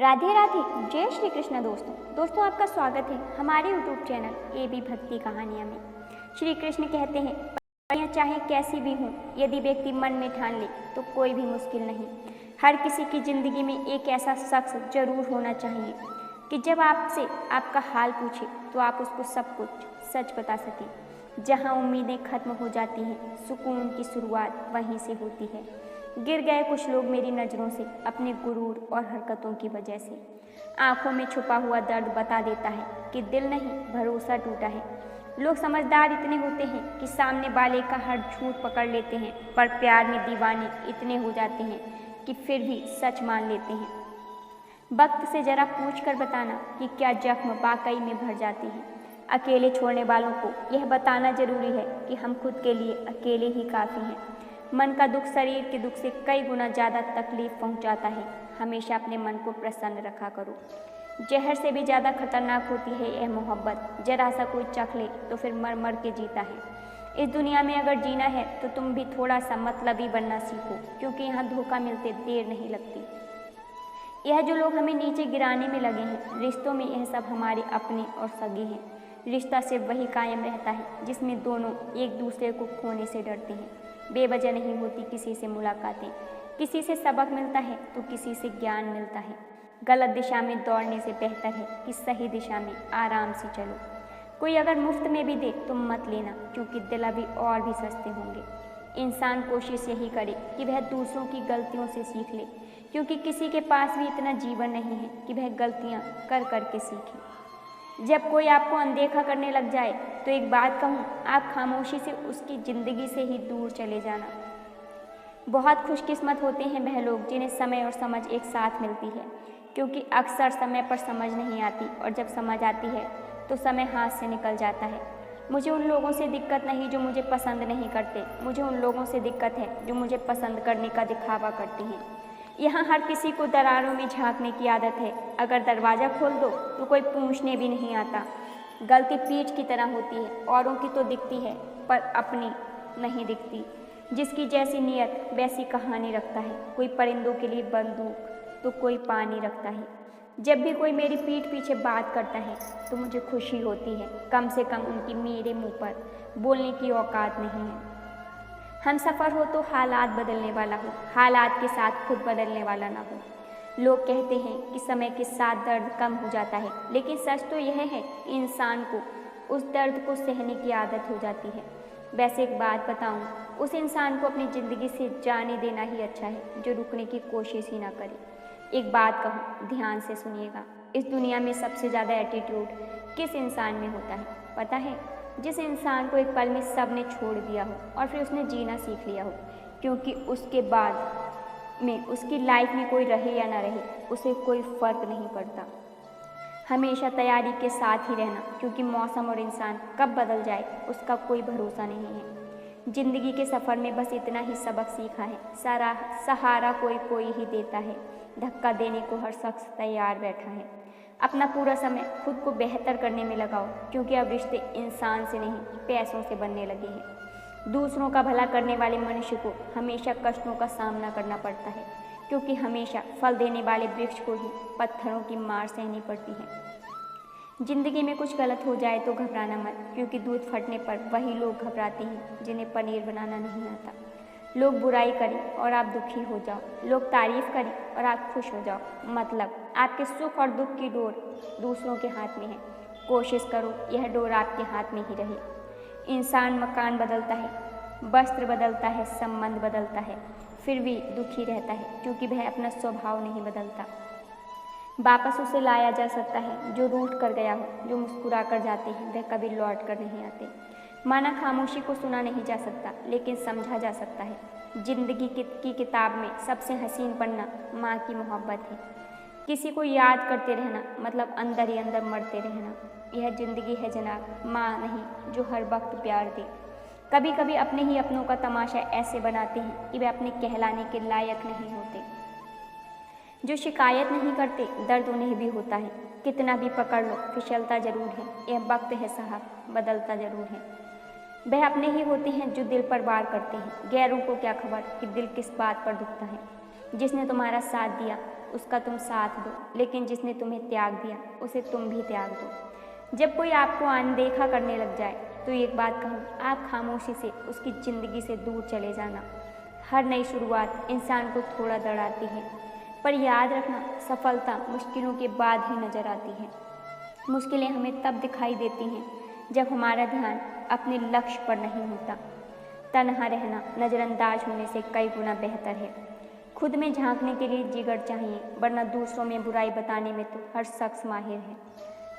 राधे राधे। जय श्री कृष्ण। दोस्तों आपका स्वागत है हमारे यूट्यूब चैनल AB भक्ति कहानियाँ में। श्री कृष्ण कहते हैं, परियां चाहे कैसी भी हों, यदि व्यक्ति मन में ठान ले तो कोई भी मुश्किल नहीं। हर किसी की ज़िंदगी में एक ऐसा शख्स जरूर होना चाहिए कि जब आपसे आपका हाल पूछे तो आप उसको सब कुछ सच बता सकें। जहाँ उम्मीदें खत्म हो जाती हैं, सुकून की शुरुआत वहीं से होती है। गिर गए कुछ लोग मेरी नज़रों से अपने गुरूर और हरकतों की वजह से। आंखों में छुपा हुआ दर्द बता देता है कि दिल नहीं, भरोसा टूटा है। लोग समझदार इतने होते हैं कि सामने वाले का हर झूठ पकड़ लेते हैं, पर प्यार में दीवाने इतने हो जाते हैं कि फिर भी सच मान लेते हैं। वक्त से जरा पूछ कर बताना कि क्या जख्म वाकई में भर जाते हैं। अकेले छोड़ने वालों को यह बताना जरूरी है कि हम खुद के लिए अकेले ही काफ़ी हैं। मन का दुख शरीर के दुख से कई गुना ज़्यादा तकलीफ पहुंचाता है। हमेशा अपने मन को प्रसन्न रखा करो। जहर से भी ज़्यादा खतरनाक होती है यह मोहब्बत। जरा सा कोई चख ले तो फिर मर मर के जीता है। इस दुनिया में अगर जीना है तो तुम भी थोड़ा सा मतलबी बनना सीखो, क्योंकि यहाँ धोखा मिलते देर नहीं लगती। यह जो लोग हमें नीचे गिराने में लगे हैं, रिश्तों में यह सब हमारे अपने और सगे हैं। रिश्ता सिर्फ वही कायम रहता है जिसमें दोनों एक दूसरे को खोने से डरते हैं। बेवजह नहीं होती किसी से मुलाकातें। किसी से सबक मिलता है तो किसी से ज्ञान मिलता है। गलत दिशा में दौड़ने से बेहतर है कि सही दिशा में आराम से चलो। कोई अगर मुफ्त में भी दे तो मत लेना, क्योंकि दिल अभी और भी सस्ते होंगे। इंसान कोशिश यही करे कि वह दूसरों की गलतियों से सीख ले, क्योंकि किसी के पास भी इतना जीवन नहीं है कि वह गलतियाँ कर करके सीखे। जब कोई आपको अनदेखा करने लग जाए तो एक बात कहूँ, आप खामोशी से उसकी ज़िंदगी से ही दूर चले जाना। बहुत खुशकिस्मत होते हैं वह लोग जिन्हें समय और समझ एक साथ मिलती है, क्योंकि अक्सर समय पर समझ नहीं आती और जब समझ आती है तो समय हाथ से निकल जाता है। मुझे उन लोगों से दिक्कत नहीं जो मुझे पसंद नहीं करते, मुझे उन लोगों से दिक्कत है जो मुझे पसंद करने का दिखावा करते हैं। यहाँ हर किसी को दरारों में झांकने की आदत है। अगर दरवाज़ा खोल दो तो कोई पूछने भी नहीं आता। गलती पीठ की तरह होती है, औरों की तो दिखती है पर अपनी नहीं दिखती। जिसकी जैसी नियत वैसी कहानी रखता है। कोई परिंदों के लिए बंदूक तो कोई पानी रखता है। जब भी कोई मेरी पीठ पीछे बात करता है तो मुझे खुशी होती है। कम से कम उनकी मेरे मुँह पर बोलने की औकात नहीं है। हम सफ़र हो तो हालात बदलने वाला हो, हालात के साथ खुद बदलने वाला ना हो। लोग कहते हैं कि समय के साथ दर्द कम हो जाता है, लेकिन सच तो यह है कि इंसान को उस दर्द को सहने की आदत हो जाती है। वैसे एक बात बताऊं, उस इंसान को अपनी ज़िंदगी से जाने देना ही अच्छा है जो रुकने की कोशिश ही ना करे। एक बात कहूँ, ध्यान से सुनिएगा। इस दुनिया में सबसे ज़्यादा एटीट्यूड किस इंसान में होता है पता है? जिस इंसान को एक पल में सब ने छोड़ दिया हो और फिर उसने जीना सीख लिया हो, क्योंकि उसके बाद में उसकी लाइफ में कोई रहे या ना रहे उसे कोई फ़र्क नहीं पड़ता। हमेशा तैयारी के साथ ही रहना, क्योंकि मौसम और इंसान कब बदल जाए उसका कोई भरोसा नहीं है। ज़िंदगी के सफ़र में बस इतना ही सबक सीखा है, सारा सहारा कोई ही देता है। धक्का देने को हर शख्स तैयार बैठा है। अपना पूरा समय खुद को बेहतर करने में लगाओ, क्योंकि अब रिश्ते इंसान से नहीं पैसों से बनने लगे हैं। दूसरों का भला करने वाले मनुष्य को हमेशा कष्टों का सामना करना पड़ता है, क्योंकि हमेशा फल देने वाले वृक्ष को ही पत्थरों की मार सहनी पड़ती है। जिंदगी में कुछ गलत हो जाए तो घबराना मत, क्योंकि दूध फटने पर वही लोग घबराते हैं जिन्हें पनीर बनाना नहीं आता। लोग बुराई करें और आप दुखी हो जाओ, लोग तारीफ करें और आप खुश हो जाओ। मतलब आपके सुख और दुख की डोर दूसरों के हाथ में है। कोशिश करो यह डोर आपके हाथ में ही रहे। इंसान मकान बदलता है, वस्त्र बदलता है, संबंध बदलता है, फिर भी दुखी रहता है, क्योंकि वह अपना स्वभाव नहीं बदलता। वापस उसे लाया जा सकता है जो रूठ कर गया हो। जो मुस्कुरा कर जाते हैं वह कभी लौट कर नहीं आते। माना खामोशी को सुना नहीं जा सकता, लेकिन समझा जा सकता है। जिंदगी की किताब में सबसे हसीन पन्ना माँ की मोहब्बत है। किसी को याद करते रहना मतलब अंदर ही अंदर मरते रहना। यह जिंदगी है जनाब, माँ नहीं जो हर वक्त प्यार दे। कभी कभी अपने ही अपनों का तमाशा ऐसे बनाते हैं कि वे अपने कहलाने के लायक नहीं होते। जो शिकायत नहीं करते दर्द उन्हें भी होता है। कितना भी पकड़ लो फिसलता जरूर है। यह वक्त है साहब, बदलता जरूर है। वह अपने ही होते हैं जो दिल पर वार करते हैं। गैरों को क्या खबर कि दिल किस बात पर दुखता है। जिसने तुम्हारा साथ दिया उसका तुम साथ दो, लेकिन जिसने तुम्हें त्याग दिया उसे तुम भी त्याग दो। जब कोई आपको अनदेखा करने लग जाए तो एक बात कहूँ, आप खामोशी से उसकी ज़िंदगी से दूर चले जाना। हर नई शुरुआत इंसान को थोड़ा डराती है, पर याद रखना, सफलता मुश्किलों के बाद ही नज़र आती है। मुश्किलें हमें तब दिखाई देती हैं जब हमारा ध्यान अपने लक्ष्य पर नहीं होता। तन्हा रहना नज़रअंदाज होने से कई गुना बेहतर है। खुद में झांकने के लिए जिगर चाहिए, वरना दूसरों में बुराई बताने में तो हर शख्स माहिर है।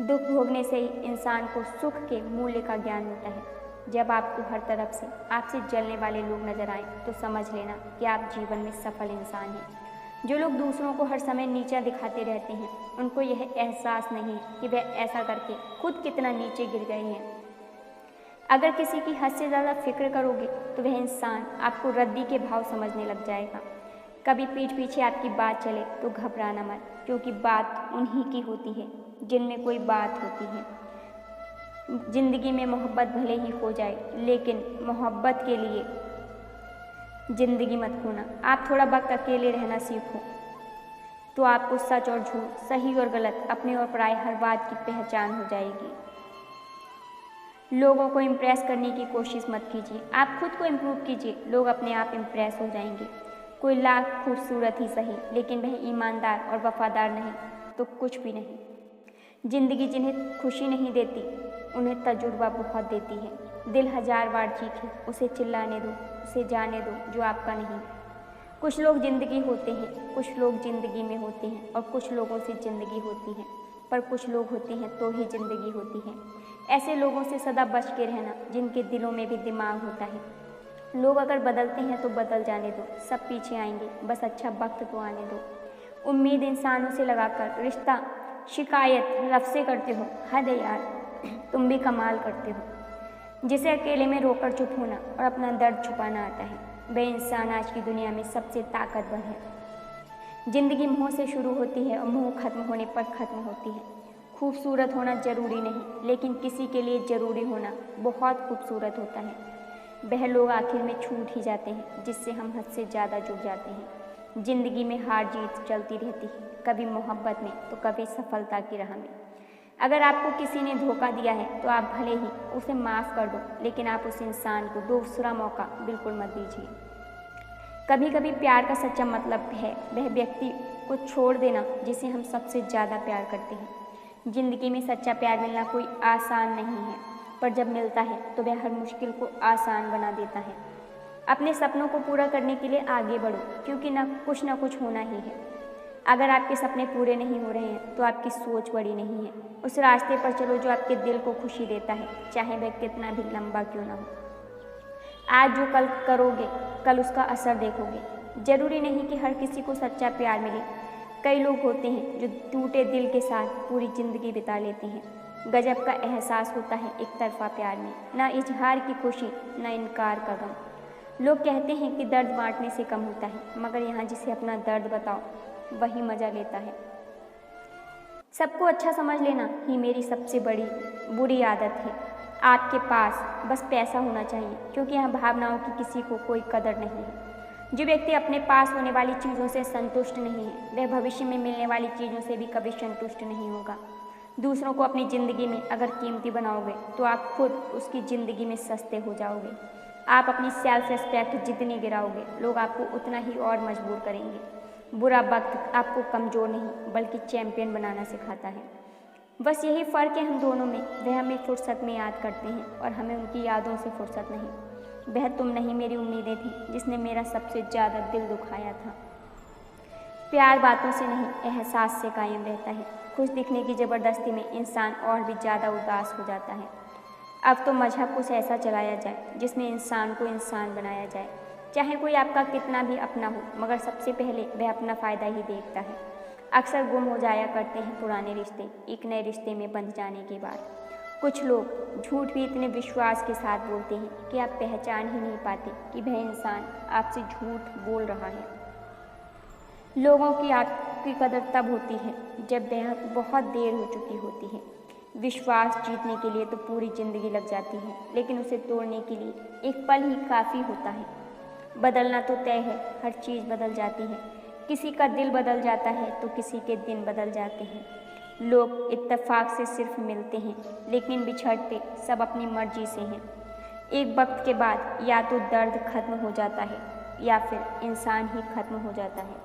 दुख भोगने से ही इंसान को सुख के मूल्य का ज्ञान होता है। जब आपको हर तरफ से आपसे जलने वाले लोग नजर आए तो समझ लेना कि आप जीवन में सफल इंसान हैं। जो लोग दूसरों को हर समय नीचा दिखाते रहते हैं, उनको यह एहसास नहीं है कि वह ऐसा करके खुद कितना नीचे गिर गए हैं। अगर किसी की हद से ज़्यादा फिक्र करोगे तो वह इंसान आपको रद्दी के भाव समझने लग जाएगा। कभी पीठ पीछे आपकी बात चले तो घबराना मत, क्योंकि बात उन्हीं की होती है जिनमें कोई बात होती है। ज़िंदगी में मोहब्बत भले ही हो जाए, लेकिन मोहब्बत के लिए ज़िंदगी मत खोना। आप थोड़ा वक्त अकेले रहना सीखो तो आपको सच और झूठ, सही और गलत, अपने और पराये हर बात की पहचान हो जाएगी। लोगों को इम्प्रेस करने की कोशिश मत कीजिए, आप खुद को इम्प्रूव कीजिए, लोग अपने आप इम्प्रेस हो जाएंगे। कोई लाख खूबसूरत ही सही, लेकिन वह ईमानदार और वफादार नहीं तो कुछ भी नहीं। ज़िंदगी जिन्हें खुशी नहीं देती उन्हें तजुर्बा बहुत देती है। दिल 1000 बार चीखे, उसे चिल्लाने दो, उसे जाने दो जो आपका नहीं। कुछ लोग ज़िंदगी होते हैं, कुछ लोग ज़िंदगी में होते हैं, और कुछ लोगों से ज़िंदगी होती है, पर कुछ लोग होते हैं तो ही ज़िंदगी होती है। ऐसे लोगों से सदा बच के रहना जिनके दिलों में भी दिमाग होता है। लोग अगर बदलते हैं तो बदल जाने दो, सब पीछे आएंगे, बस अच्छा वक्त तो आने दो। उम्मीद इंसानों से लगाकर रिश्ता शिकायत रब से करते हो, हद है यार, तुम भी कमाल करते हो। जिसे अकेले में रोकर चुप होना और अपना दर्द छुपाना आता है, वह इंसान आज की दुनिया में सबसे ताकतवर है। जिंदगी मुँह से शुरू होती है और मुँह खत्म होने पर खत्म होती है। खूबसूरत होना जरूरी नहीं, लेकिन किसी के लिए ज़रूरी होना बहुत खूबसूरत होता है। वह लोग आखिर में छूट ही जाते हैं जिससे हम हद से ज़्यादा जुड़ जाते हैं। ज़िंदगी में हार जीत चलती रहती है, कभी मोहब्बत में तो कभी सफलता की राह में। अगर आपको किसी ने धोखा दिया है तो आप भले ही उसे माफ़ कर दो, लेकिन आप उस इंसान को दूसरा मौका बिल्कुल मत दीजिए। कभी कभी प्यार का सच्चा मतलब है वह व्यक्ति को छोड़ देना जिसे हम सबसे ज़्यादा प्यार करते हैं। ज़िंदगी में सच्चा प्यार मिलना कोई आसान नहीं है, पर जब मिलता है तो वह हर मुश्किल को आसान बना देता है। अपने सपनों को पूरा करने के लिए आगे बढ़ो, क्योंकि ना कुछ होना ही है। अगर आपके सपने पूरे नहीं हो रहे हैं तो आपकी सोच बड़ी नहीं है। उस रास्ते पर चलो जो आपके दिल को खुशी देता है, चाहे वह कितना भी लंबा क्यों ना हो। आज जो कल करोगे कल उसका असर देखोगे। ज़रूरी नहीं कि हर किसी को सच्चा प्यार मिले। कई लोग होते हैं जो टूटे दिल के साथ पूरी ज़िंदगी बिता लेते हैं। गजब का एहसास होता है एक तरफा प्यार में, ना इजहार की खुशी ना इनकार का गम। लोग कहते हैं कि दर्द बांटने से कम होता है, मगर यहाँ जिसे अपना दर्द बताओ वही मज़ा लेता है। सबको अच्छा समझ लेना ही मेरी सबसे बड़ी बुरी आदत है। आपके पास बस पैसा होना चाहिए, क्योंकि यहाँ भावनाओं की किसी को कोई कदर नहीं है। जो व्यक्ति अपने पास होने वाली चीज़ों से संतुष्ट नहीं है, वह भविष्य में मिलने वाली चीज़ों से भी कभी संतुष्ट नहीं होगा। दूसरों को अपनी ज़िंदगी में अगर कीमती बनाओगे तो आप खुद उसकी ज़िंदगी में सस्ते हो जाओगे। आप अपनी सेल्फ रिस्पेक्ट जितनी गिराओगे, लोग आपको उतना ही और मजबूर करेंगे। बुरा वक्त आपको कमज़ोर नहीं बल्कि चैंपियन बनाना सिखाता है। बस यही फ़र्क है हम दोनों में। वह हमें फुर्सत में याद करते हैं और हमें उनकी यादों से फुर्सत नहीं। वह तुम नहीं मेरी उम्मीदें थी जिसने मेरा सबसे ज़्यादा दिल दुखाया था। प्यार बातों से नहीं एहसास से कायम रहता है। खुश दिखने की ज़बरदस्ती में इंसान और भी ज़्यादा उदास हो जाता है। अब तो मजहब कुछ ऐसा चलाया जाए जिसमें इंसान को इंसान बनाया जाए। चाहे कोई आपका कितना भी अपना हो, मगर सबसे पहले वह अपना फ़ायदा ही देखता है। अक्सर गुम हो जाया करते हैं पुराने रिश्ते एक नए रिश्ते में बंध जाने के बाद। कुछ लोग झूठ भी इतने विश्वास के साथ बोलते हैं कि आप पहचान ही नहीं पाते कि वह इंसान आपसे झूठ बोल रहा है। लोगों की आपकी कदर तब होती है जब वह बहुत देर हो चुकी होती है। विश्वास जीतने के लिए तो पूरी ज़िंदगी लग जाती है, लेकिन उसे तोड़ने के लिए एक पल ही काफ़ी होता है। बदलना तो तय है, हर चीज़ बदल जाती है। किसी का दिल बदल जाता है तो किसी के दिन बदल जाते हैं। लोग इत्तेफाक से सिर्फ मिलते हैं, लेकिन बिछड़ते सब अपनी मर्जी से हैं। एक वक्त के बाद या तो दर्द खत्म हो जाता है या फिर इंसान ही खत्म हो जाता है।